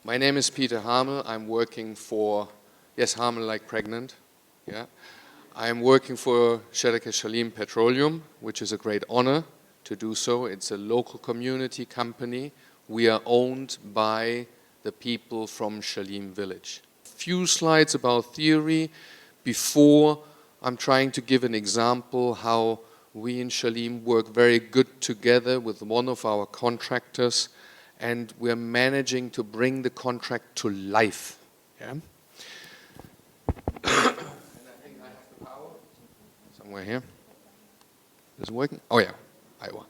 My name is Peter Hamel. I'm working for, yes, Hamel like pregnant, yeah. I'm working for Shiraka Shalim Petroleum, which is a great honor to do so. It's a local community company. We are owned by the people from Shalim village. Few slides about theory before I'm trying to give an example how we in Shalim work very good together with one of our contractors, and we're managing to bring the contract to life. Yeah? And I think I have the power somewhere here. Is it working? Oh yeah, Iowa.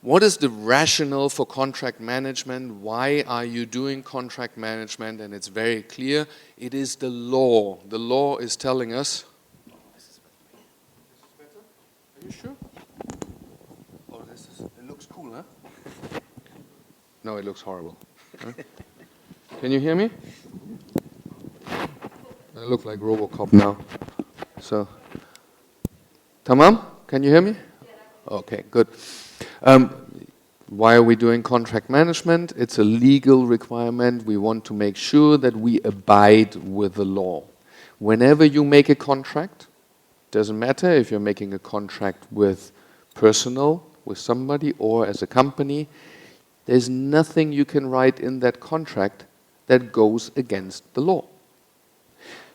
What is the rationale for contract management? Why are you doing contract management? And it's very clear. It is the law. The law is telling us. Oh, this is better. Are you sure? Oh, it looks cool, huh? No, it looks horrible. Huh? Can you hear me? I look like RoboCop now. So, Tamam, can you hear me? Okay, good. Why are we doing contract management? It's a legal requirement. We want to make sure that we abide with the law. Whenever you make a contract, doesn't matter if you're making a contract with personal, with somebody, or as a company, there's nothing you can write in that contract that goes against the law.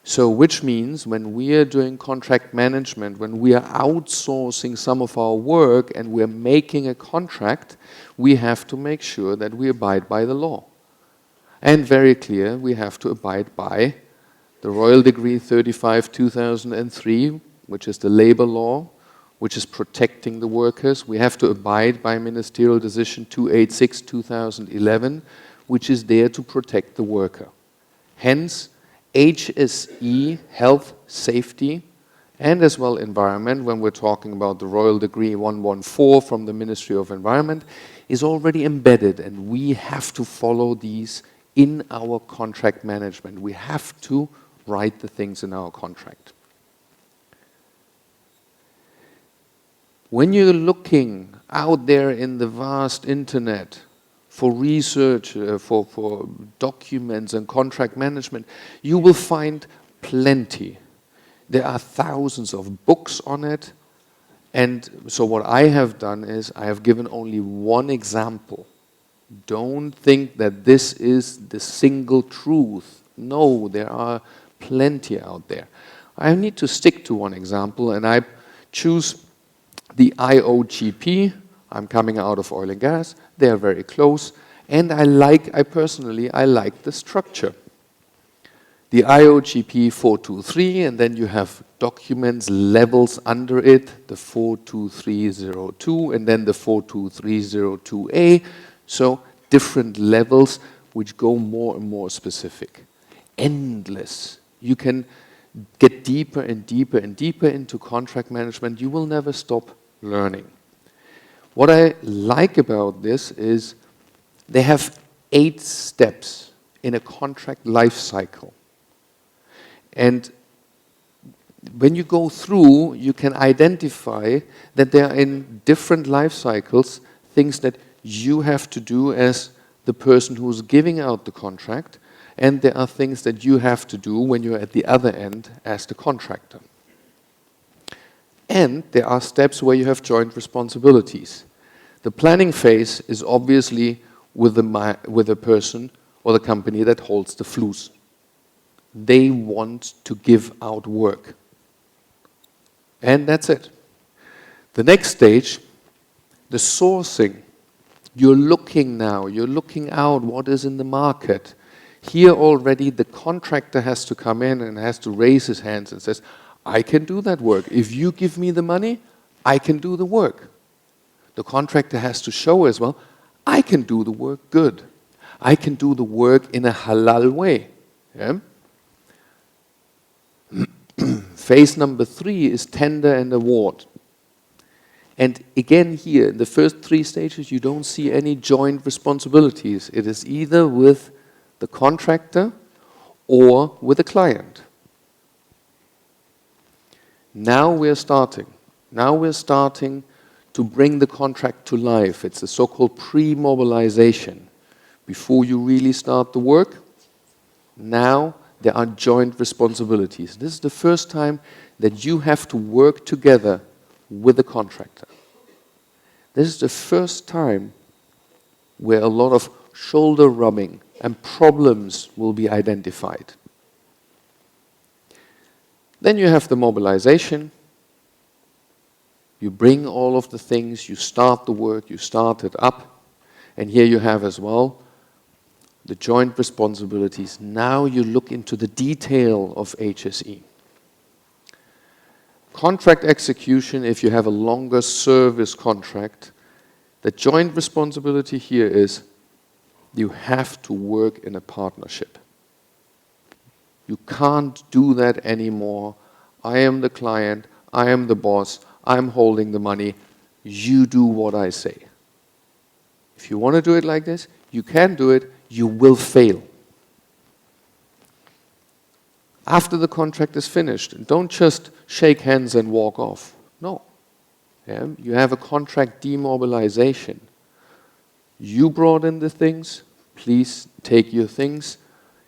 So which means when we are doing contract management, when we are outsourcing some of our work and we're making a contract, we have to make sure that we abide by the law. And very clear, we have to abide by the Royal Decree 35/2003, which is the labor law, which is protecting the workers. We have to abide by Ministerial Decision 286/2011, which is there to protect the worker. Hence, HSE, health, safety, and as well environment, when we're talking about the Royal Decree 114 from the Ministry of Environment, is already embedded, and we have to follow these in our contract management. We have to write the things in our contract. When you're looking out there in the vast internet for research, for documents and contract management, you will find plenty. There are thousands of books on it. And so what I have done is I have given only one example. Don't think that this is the single truth. No, there are plenty out there. I need to stick to one example, and I choose the IOGP. I'm coming out of oil and gas. They are very close. And I personally like the structure. The IOGP 423, and then you have documents, levels under it, the 42302, and then the 42302A. So different levels which go more and more specific. Endless. You can get deeper and deeper and deeper into contract management. You will never stop learning. What I like about this is they have 8 steps in a contract life cycle. And when you go through, you can identify that there are in different life cycles things that you have to do as the person who's giving out the contract, and there are things that you have to do when you're at the other end as the contractor. And there are steps where you have joint responsibilities. The planning phase is obviously with the person or the company that holds the flus. They want to give out work. And that's it. The next stage, the sourcing. You're looking now, you're looking out what is in the market. Here already the contractor has to come in and has to raise his hands and says, I can do that work. If you give me the money, I can do the work. The contractor has to show as well, I can do the work good. I can do the work in a halal way. Yeah? Phase number 3 is tender and award. And again here, in the first 3 stages, you don't see any joint responsibilities. It is either with the contractor or with the client. Now we're starting. Now we're starting to bring the contract to life. It's the so-called pre-mobilization. before you really start the work. Now there are joint responsibilities. This is the first time that you have to work together with the contractor. This is the first time where a lot of shoulder rubbing and problems will be identified. Then you have the mobilization. You bring all of the things, you start the work, you start it up. And here you have as well the joint responsibilities. Now you look into the detail of HSE. Contract execution, if you have a longer service contract, the joint responsibility here is you have to work in a partnership. You can't do that anymore. I am the client, I am the boss, I'm holding the money, you do what I say. If you want to do it like this, you can do it, you will fail. After the contract is finished, don't just shake hands and walk off. No. Yeah? You have a contract demobilization. You brought in the things, please take your things.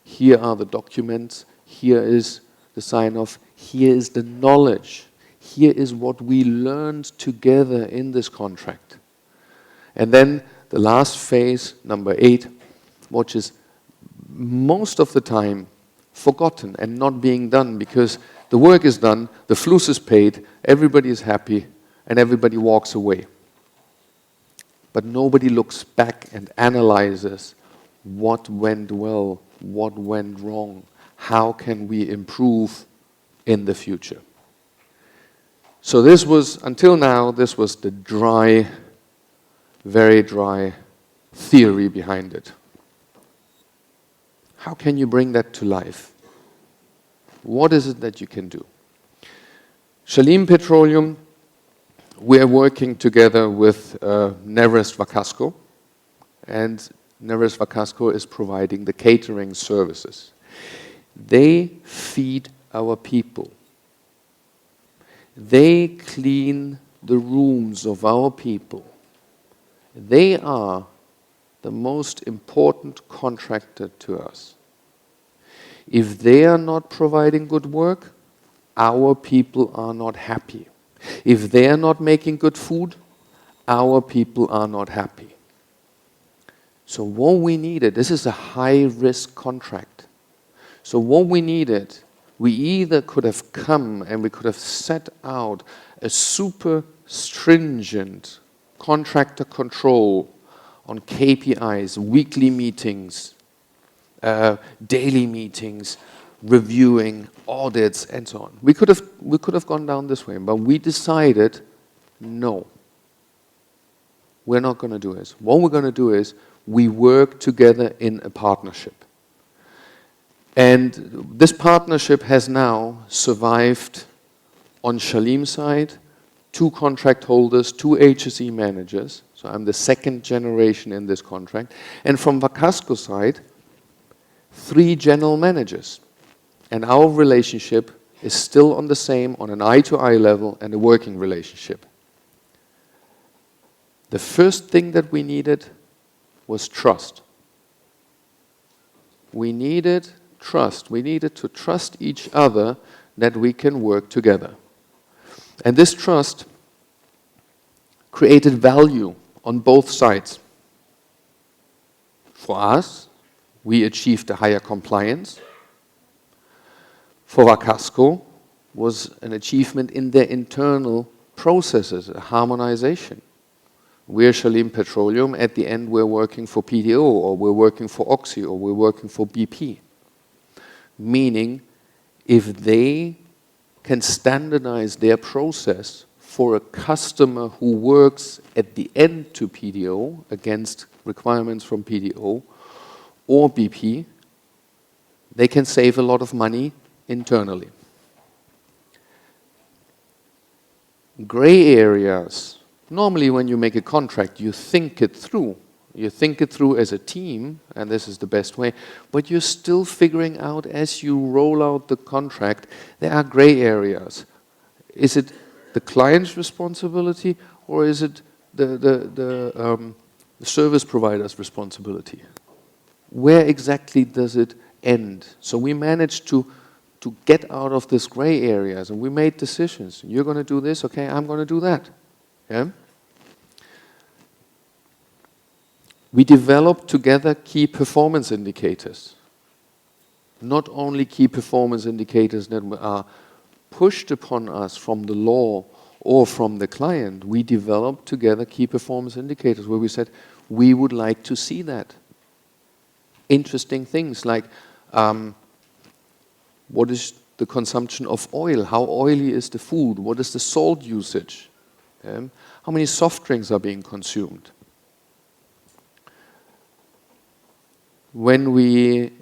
Here are the documents, here is the sign-off, here is the knowledge, here is what we learned together in this contract. And then the last phase, number 8, which is most of the time forgotten and not being done because the work is done, the flus is paid, everybody is happy, and everybody walks away. But nobody looks back and analyzes what went well, what went wrong, how can we improve in the future. So this was, until now, this was the dry, very dry theory behind it. How can you bring that to life? What is it that you can do? Shalim Petroleum, we are working together with Nevrest Vakasco, and Nevrest Vakasco is providing the catering services. They feed our people. They clean the rooms of our people. They are the most important contractor to us. If they are not providing good work, our people are not happy. If they are not making good food, our people are not happy. So what we needed, this is a high-risk contract. So what we needed, we either could have come and we could have set out a super stringent contractor control on KPIs, weekly meetings, daily meetings, reviewing, audits, and so on. We could have gone down this way, but we decided, no, we're not going to do this. What we're going to do is we work together in a partnership. And this partnership has now survived on Shalim's side, 2 contract holders, 2 HSE managers. So I'm the second generation in this contract. And from Vakasco's side, 3 general managers. And our relationship is still on the same, on an eye-to-eye level and a working relationship. The first thing that we needed was trust. We needed trust. We needed to trust each other that we can work together. And this trust created value on both sides. For us, we achieved a higher compliance. For Vakasco, was an achievement in their internal processes, a harmonization. We're Shalim Petroleum, at the end we're working for PDO, or we're working for Oxy, or we're working for BP. Meaning, if they can standardize their process for a customer who works at the end to PDO against requirements from PDO or BP, they can save a lot of money internally. Gray areas, normally when you make a contract, you think it through. You think it through as a team, and this is the best way, but you're still figuring out as you roll out the contract, there are gray areas. Is it the client's responsibility, or is it the service provider's responsibility? where exactly does it end? So we managed to get out of this gray areas, and we made decisions. You're going to do this, okay, I'm going to do that. Yeah? We developed together key performance indicators. Not only key performance indicators that are pushed upon us from the law or from the client, we developed together key performance indicators where we said, we would like to see that. Interesting things like, what is the consumption of oil? How oily is the food? What is the salt usage? How many soft drinks are being consumed? When we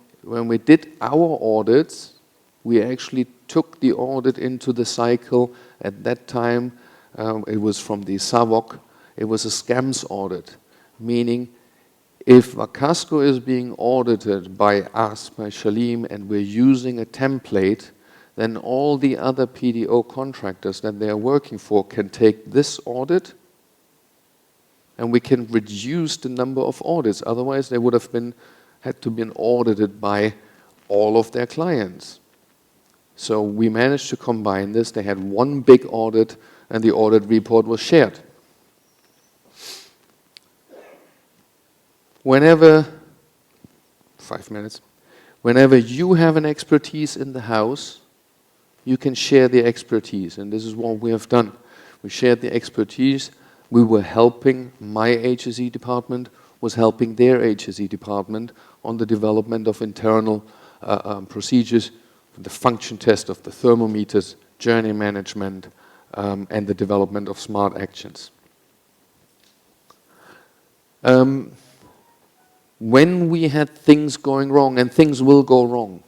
did our audits, we actually took the audit into the cycle. At that time, it was from the SAVOC. It was a scams audit, meaning if Vakasco is being audited by us, by Shalim, and we're using a template, then all the other PDO contractors that they are working for can take this audit, and we can reduce the number of audits. Otherwise, they would have had to be audited by all of their clients. So we managed to combine this. They had one big audit, and the audit report was shared. Whenever, 5 minutes, whenever you have an expertise in the house, you can share the expertise, and this is what we have done. We shared the expertise. We were helping, my HSE department was helping their HSE department on the development of internal procedures, the function test of the thermometers, journey management, and the development of smart actions. When we had things going wrong, and things will go wrong,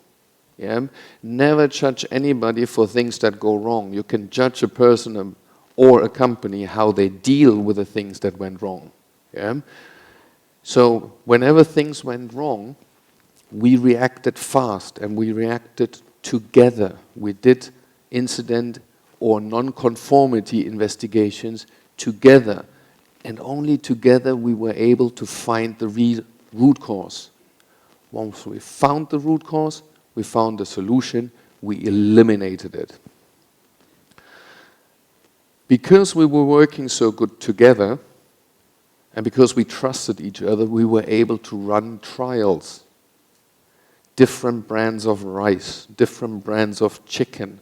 yeah? Never judge anybody for things that go wrong. You can judge a person or a company how they deal with the things that went wrong. Yeah? So whenever things went wrong, we reacted fast and we reacted together. We did incident or non-conformity investigations together, and only together we were able to find the root cause. Once we found the root cause, we found the solution, we eliminated it. Because we were working so good together, and because we trusted each other, we were able to run trials. Different brands of rice, different brands of chicken.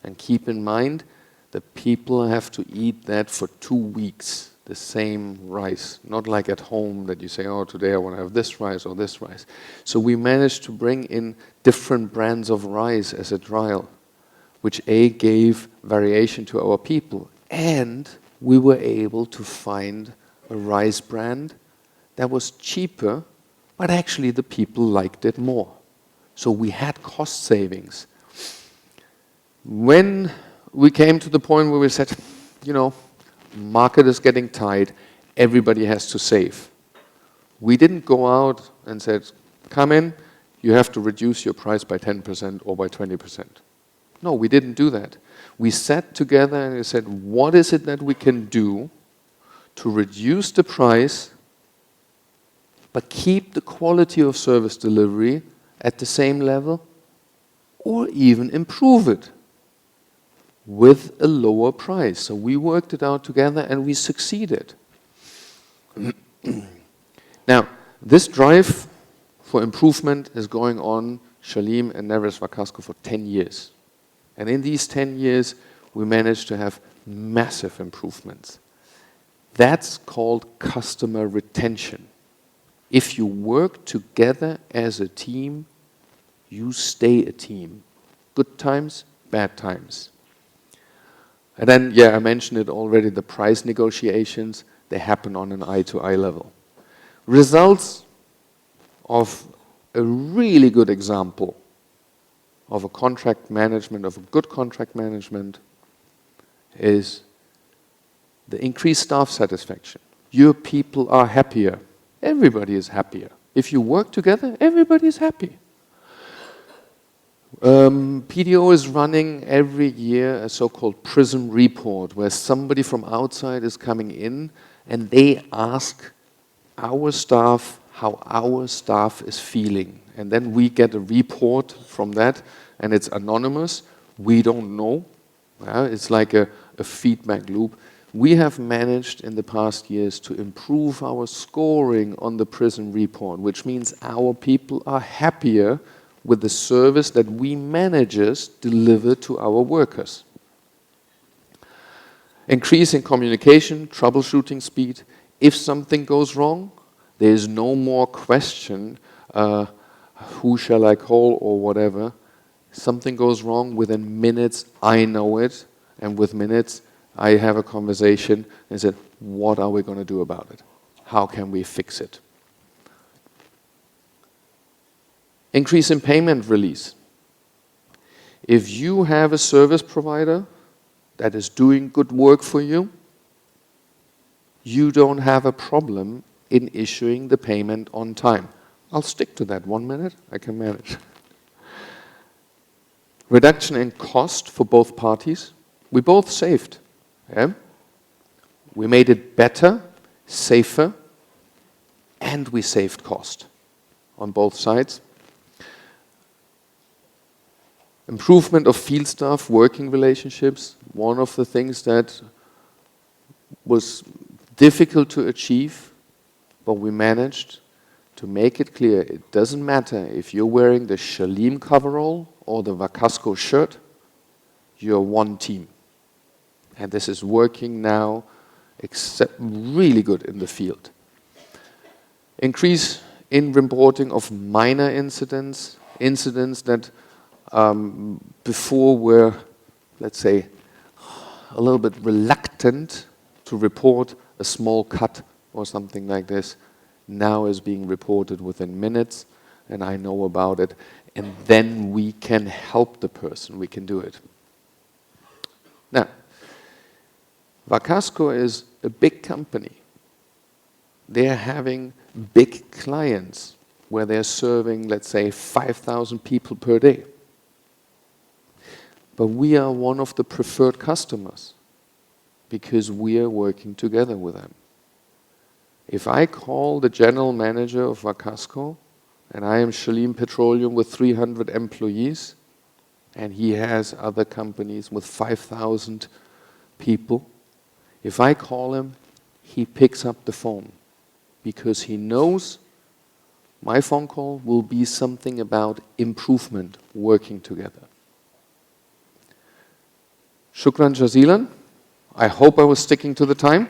And keep in mind, the people have to eat that for 2 weeks. The same rice, not like at home that you say, oh, today I want to have this rice or this rice. So we managed to bring in different brands of rice as a trial, which gave variation to our people. And we were able to find a rice brand that was cheaper, but actually the people liked it more. So we had cost savings. When we came to the point where we said, you know, market is getting tight, everybody has to save. We didn't go out and said, come in, you have to reduce your price by 10% or by 20%. No, we didn't do that. We sat together and we said, what is it that we can do to reduce the price but keep the quality of service delivery at the same level or even improve it with a lower price. So we worked it out together and we succeeded. Now, this drive for improvement is going on, Shalim and Neves Vakasco, for 10 years. And in these 10 years, we managed to have massive improvements. That's called customer retention. If you work together as a team, you stay a team. Good times, bad times. And then, yeah, I mentioned it already, the price negotiations, they happen on an eye-to-eye level. Results of a really good example of a contract management, of a good contract management, is the increased staff satisfaction. Your people are happier. Everybody is happier. If you work together, everybody is happy. PDO is running every year a so-called PRISM report, where somebody from outside is coming in and they ask our staff how our staff is feeling. And then we get a report from that, and it's anonymous. We don't know. It's like a feedback loop. We have managed in the past years to improve our scoring on the prison report, which means our people are happier with the service that we managers deliver to our workers. Increasing communication, troubleshooting speed. If something goes wrong, there is no more question, who shall I call or whatever. Something goes wrong, within minutes I know it, and with minutes I have a conversation and said, what are we going to do about it? How can we fix it? Increase in payment release. If you have a service provider that is doing good work for you, you don't have a problem in issuing the payment on time. I'll stick to that 1 minute, I can manage. Reduction in cost for both parties. We both saved. Yeah? We made it better, safer, and we saved cost on both sides. Improvement of field staff working relationships. One of the things that was difficult to achieve, but we managed to make it clear. It doesn't matter if you're wearing the Shalim coverall or the Vakasco shirt, you're one team. And this is working now really good in the field. Increase in reporting of minor incidents that before were, let's say, a little bit reluctant to report a small cut or something like this, now is being reported within minutes, and I know about it, and then we can help the person, we can do it. Now, Vakasco is a big company. They're having big clients where they're serving, let's say, 5,000 people per day. But we are one of the preferred customers because we are working together with them. If I call the general manager of Vakasco, and I am Shalim Petroleum with 300 employees, and he has other companies with 5,000 people, if I call him, he picks up the phone because he knows my phone call will be something about improvement, working together. Shukran jazilan. I hope I was sticking to the time.